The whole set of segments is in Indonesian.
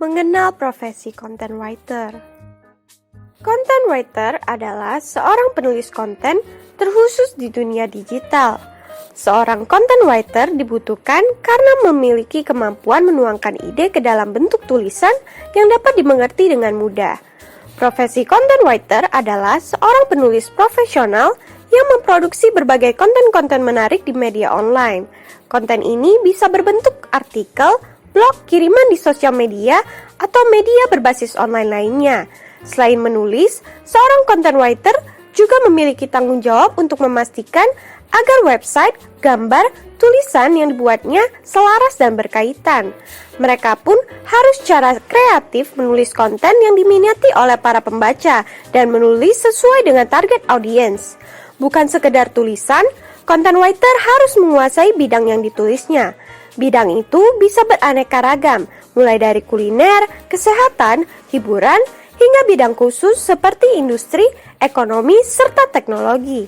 Mengenal profesi content writer. Content writer adalah seorang penulis konten terkhusus di dunia digital. Seorang content writer dibutuhkan karena memiliki kemampuan menuangkan ide ke dalam bentuk tulisan yang dapat dimengerti dengan mudah. Profesi content writer adalah seorang penulis profesional yang memproduksi berbagai konten-konten menarik di media online. Konten ini bisa berbentuk artikel, blog, kiriman di sosial media, atau media berbasis online lainnya. Selain menulis, seorang content writer juga memiliki tanggung jawab untuk memastikan agar website, gambar, tulisan yang dibuatnya selaras dan berkaitan. Mereka pun harus secara kreatif menulis konten yang diminati oleh para pembaca dan menulis sesuai dengan target audiens. Bukan sekedar tulisan, content writer harus menguasai bidang yang ditulisnya. Bidang itu bisa beraneka ragam, mulai dari kuliner, kesehatan, hiburan, hingga bidang khusus seperti industri, ekonomi, serta teknologi.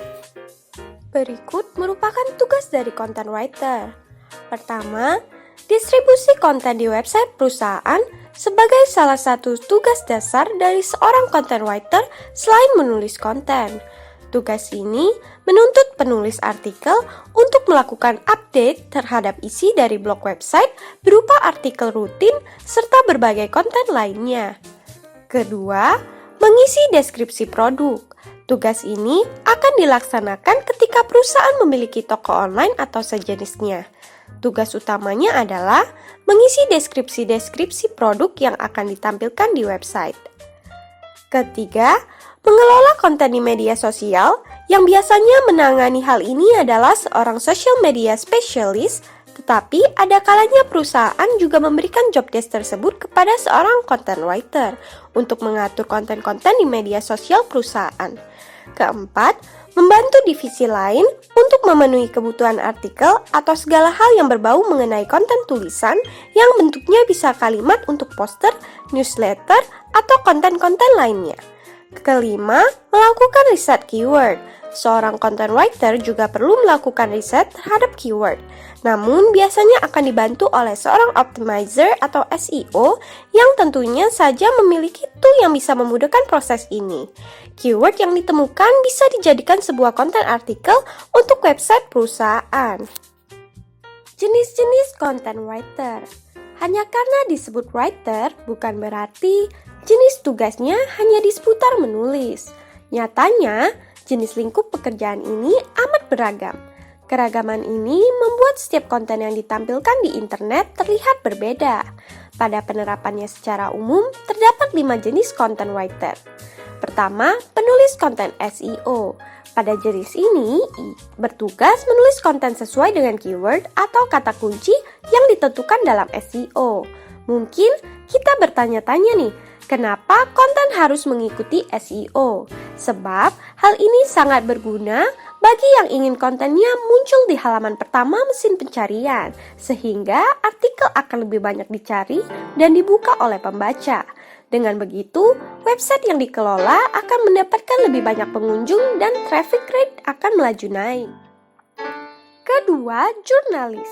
Berikut merupakan tugas dari content writer. Pertama, distribusi konten di website perusahaan sebagai salah satu tugas dasar dari seorang content writer selain menulis konten. Tugas ini menuntut penulis artikel untuk melakukan update terhadap isi dari blog website berupa artikel rutin serta berbagai konten lainnya. Kedua, mengisi deskripsi produk. Tugas ini akan dilaksanakan ketika perusahaan memiliki toko online atau sejenisnya. Tugas utamanya adalah mengisi deskripsi-deskripsi produk yang akan ditampilkan di website. Ketiga, mengelola konten di media sosial. Yang biasanya menangani hal ini adalah seorang social media specialist, tetapi ada kalanya perusahaan juga memberikan job desk tersebut kepada seorang content writer untuk mengatur konten-konten di media sosial perusahaan. Keempat, membantu divisi lain untuk memenuhi kebutuhan artikel atau segala hal yang berbau mengenai konten tulisan yang bentuknya bisa kalimat untuk poster, newsletter, atau konten-konten lainnya. Kelima, melakukan riset keyword. Seorang content writer juga perlu melakukan riset terhadap keyword. Namun, biasanya akan dibantu oleh seorang optimizer atau SEO yang tentunya saja memiliki tool yang bisa memudahkan proses ini. Keyword yang ditemukan bisa dijadikan sebuah konten artikel untuk website perusahaan. Jenis-jenis content writer. Hanya karena disebut writer, bukan berarti jenis tugasnya hanya di seputar menulis. Nyatanya, jenis lingkup pekerjaan ini amat beragam. Keragaman ini membuat setiap konten yang ditampilkan di internet terlihat berbeda. Pada penerapannya secara umum, terdapat 5 jenis content writer. Pertama, penulis konten SEO. Pada jenis ini, bertugas menulis konten sesuai dengan keyword atau kata kunci yang ditentukan dalam SEO. Mungkin kita bertanya-tanya nih, kenapa konten harus mengikuti SEO? Sebab hal ini sangat berguna bagi yang ingin kontennya muncul di halaman pertama mesin pencarian, sehingga artikel akan lebih banyak dicari dan dibuka oleh pembaca. Dengan begitu, website yang dikelola akan mendapatkan lebih banyak pengunjung dan traffic rate akan melaju naik. Kedua, jurnalis.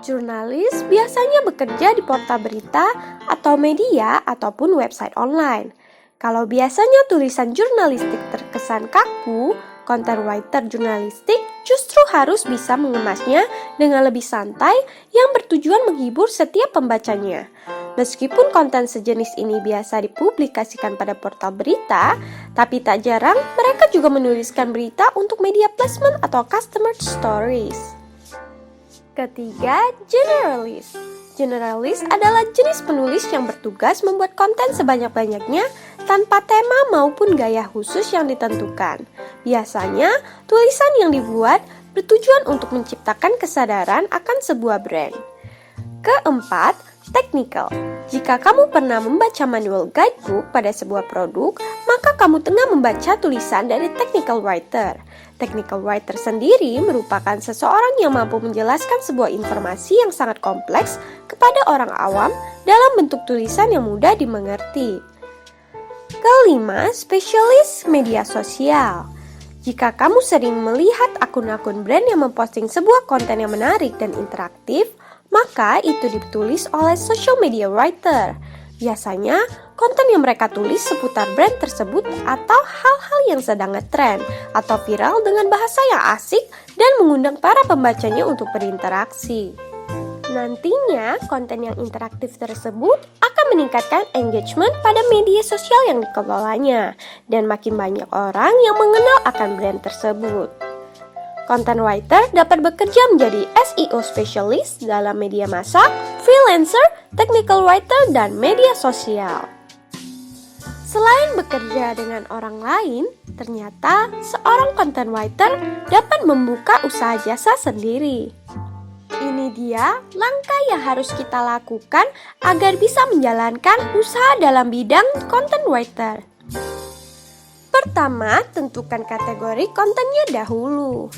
Jurnalis biasanya bekerja di portal berita atau media ataupun website online. Kalau biasanya tulisan jurnalistik terkesan kaku, content writer jurnalistik justru harus bisa mengemasnya dengan lebih santai yang bertujuan menghibur setiap pembacanya. Meskipun konten sejenis ini biasa dipublikasikan pada portal berita, tapi tak jarang mereka juga menuliskan berita untuk media placement atau customer stories. Ketiga, generalis. Generalis adalah jenis penulis yang bertugas membuat konten sebanyak-banyaknya tanpa tema maupun gaya khusus yang ditentukan. Biasanya, tulisan yang dibuat bertujuan untuk menciptakan kesadaran akan sebuah brand. Keempat, technical. Jika kamu pernah membaca manual guidebook pada sebuah produk, maka kamu tengah membaca tulisan dari technical writer. Technical writer sendiri merupakan seseorang yang mampu menjelaskan sebuah informasi yang sangat kompleks kepada orang awam dalam bentuk tulisan yang mudah dimengerti. Kelima, spesialis media sosial. Jika kamu sering melihat akun-akun brand yang memposting sebuah konten yang menarik dan interaktif, maka itu ditulis oleh social media writer. Biasanya, konten yang mereka tulis seputar brand tersebut atau hal-hal yang sedang ngetren atau viral dengan bahasa yang asik dan mengundang para pembacanya untuk berinteraksi. Nantinya, konten yang interaktif tersebut akan meningkatkan engagement pada media sosial yang dikelolanya dan makin banyak orang yang mengenal akan brand tersebut. Content writer dapat bekerja menjadi SEO specialist dalam media massa, freelancer, technical writer, dan media sosial. Selain bekerja dengan orang lain, ternyata seorang content writer dapat membuka usaha jasa sendiri. Ini dia langkah yang harus kita lakukan agar bisa menjalankan usaha dalam bidang content writer. Pertama, tentukan kategori kontennya dahulu.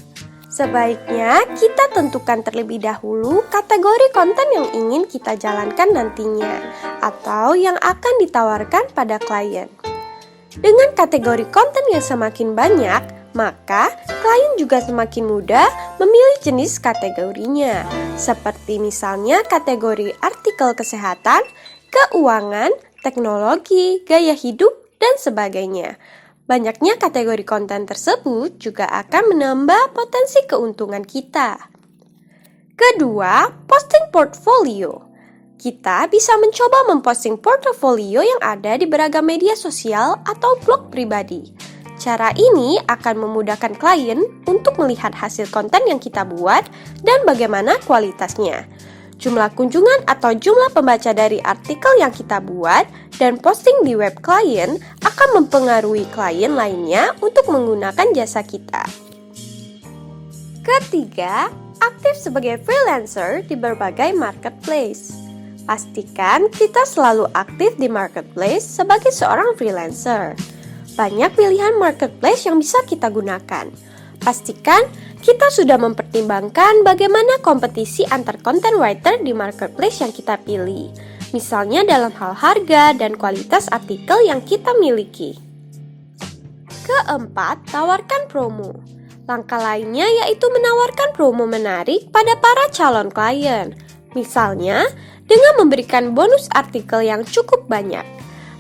Sebaiknya kita tentukan terlebih dahulu kategori konten yang ingin kita jalankan nantinya atau yang akan ditawarkan pada klien. Dengan kategori konten yang semakin banyak, maka klien juga semakin mudah memilih jenis kategorinya, seperti misalnya kategori artikel kesehatan, keuangan, teknologi, gaya hidup, dan sebagainya. Banyaknya kategori konten tersebut juga akan menambah potensi keuntungan kita. Kedua, posting portfolio. Kita bisa mencoba memposting portfolio yang ada di beragam media sosial atau blog pribadi. Cara ini akan memudahkan klien untuk melihat hasil konten yang kita buat dan bagaimana kualitasnya. Jumlah kunjungan atau jumlah pembaca dari artikel yang kita buat dan posting di web klien akan mempengaruhi klien lainnya untuk menggunakan jasa kita. Ketiga, aktif sebagai freelancer di berbagai marketplace. Pastikan kita selalu aktif di marketplace sebagai seorang freelancer. Banyak pilihan marketplace yang bisa kita gunakan. Pastikan kita sudah mempertimbangkan bagaimana kompetisi antar content writer di marketplace yang kita pilih. Misalnya dalam hal harga dan kualitas artikel yang kita miliki. Keempat, tawarkan promo. Langkah lainnya yaitu menawarkan promo menarik pada para calon klien. Misalnya, dengan memberikan bonus artikel yang cukup banyak.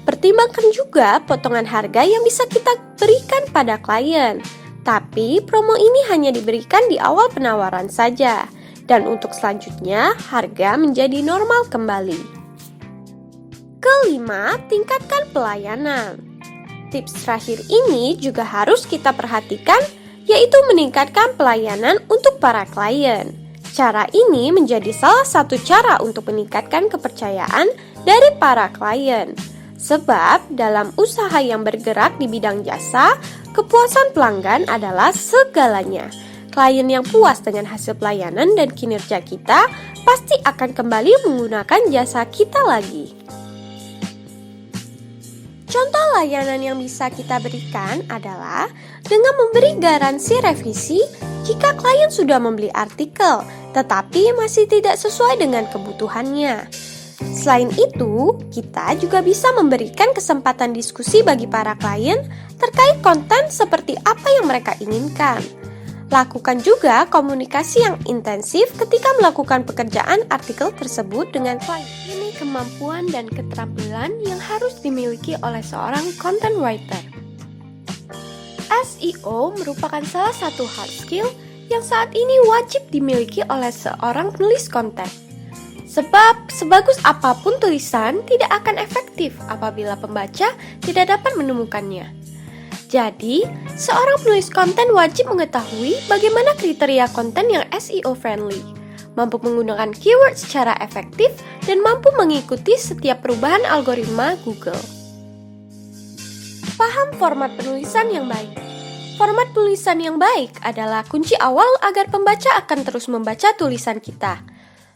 Pertimbangkan juga potongan harga yang bisa kita berikan pada klien. Tapi promo ini hanya diberikan di awal penawaran saja. Dan untuk selanjutnya, harga menjadi normal kembali. Kelima, tingkatkan pelayanan. Tips terakhir ini juga harus kita perhatikan, yaitu meningkatkan pelayanan untuk para klien. Cara ini menjadi salah satu cara untuk meningkatkan kepercayaan dari para klien. Sebab dalam usaha yang bergerak di bidang jasa, kepuasan pelanggan adalah segalanya. Klien yang puas dengan hasil pelayanan dan kinerja kita pasti akan kembali menggunakan jasa kita lagi. Contoh layanan yang bisa kita berikan adalah dengan memberi garansi revisi jika klien sudah membeli artikel, tetapi masih tidak sesuai dengan kebutuhannya. Selain itu, kita juga bisa memberikan kesempatan diskusi bagi para klien terkait konten seperti apa yang mereka inginkan. Lakukan juga komunikasi yang intensif ketika melakukan pekerjaan artikel tersebut dengan klien. Ini kemampuan dan keterampilan yang harus dimiliki oleh seorang content writer. SEO merupakan salah satu hard skill yang saat ini wajib dimiliki oleh seorang penulis konten. Sebab sebagus apapun tulisan tidak akan efektif apabila pembaca tidak dapat menemukannya. Jadi, seorang penulis konten wajib mengetahui bagaimana kriteria konten yang SEO friendly, mampu menggunakan keyword secara efektif, dan mampu mengikuti setiap perubahan algoritma Google. Paham format penulisan yang baik. Format penulisan yang baik adalah kunci awal agar pembaca akan terus membaca tulisan kita.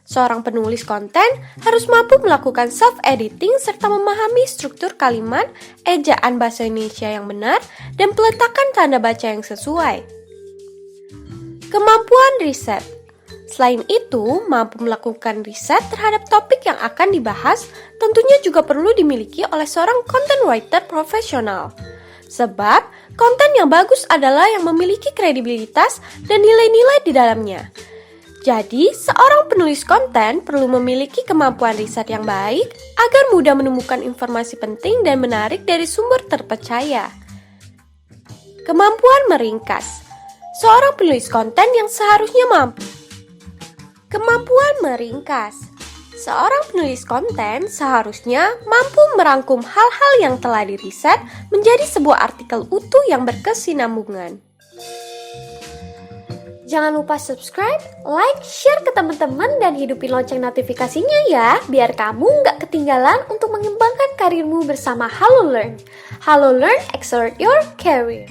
Seorang penulis konten harus mampu melakukan self-editing serta memahami struktur kalimat, ejaan bahasa Indonesia yang benar, dan peletakan tanda baca yang sesuai. Kemampuan riset. Selain itu, mampu melakukan riset terhadap topik yang akan dibahas tentunya juga perlu dimiliki oleh seorang content writer profesional. Sebab, konten yang bagus adalah yang memiliki kredibilitas dan nilai-nilai di dalamnya. Jadi, seorang penulis konten perlu memiliki kemampuan riset yang baik agar mudah menemukan informasi penting dan menarik dari sumber terpercaya. Kemampuan meringkas. Seorang penulis konten yang seharusnya mampu. Kemampuan meringkas. Seorang penulis konten seharusnya mampu merangkum hal-hal yang telah diriset menjadi sebuah artikel utuh yang berkesinambungan. Jangan lupa subscribe, like, share ke teman-teman, dan hidupin lonceng notifikasinya ya, biar kamu nggak ketinggalan untuk mengembangkan karirmu bersama Halo Learn. Halo Learn, accelerate your career.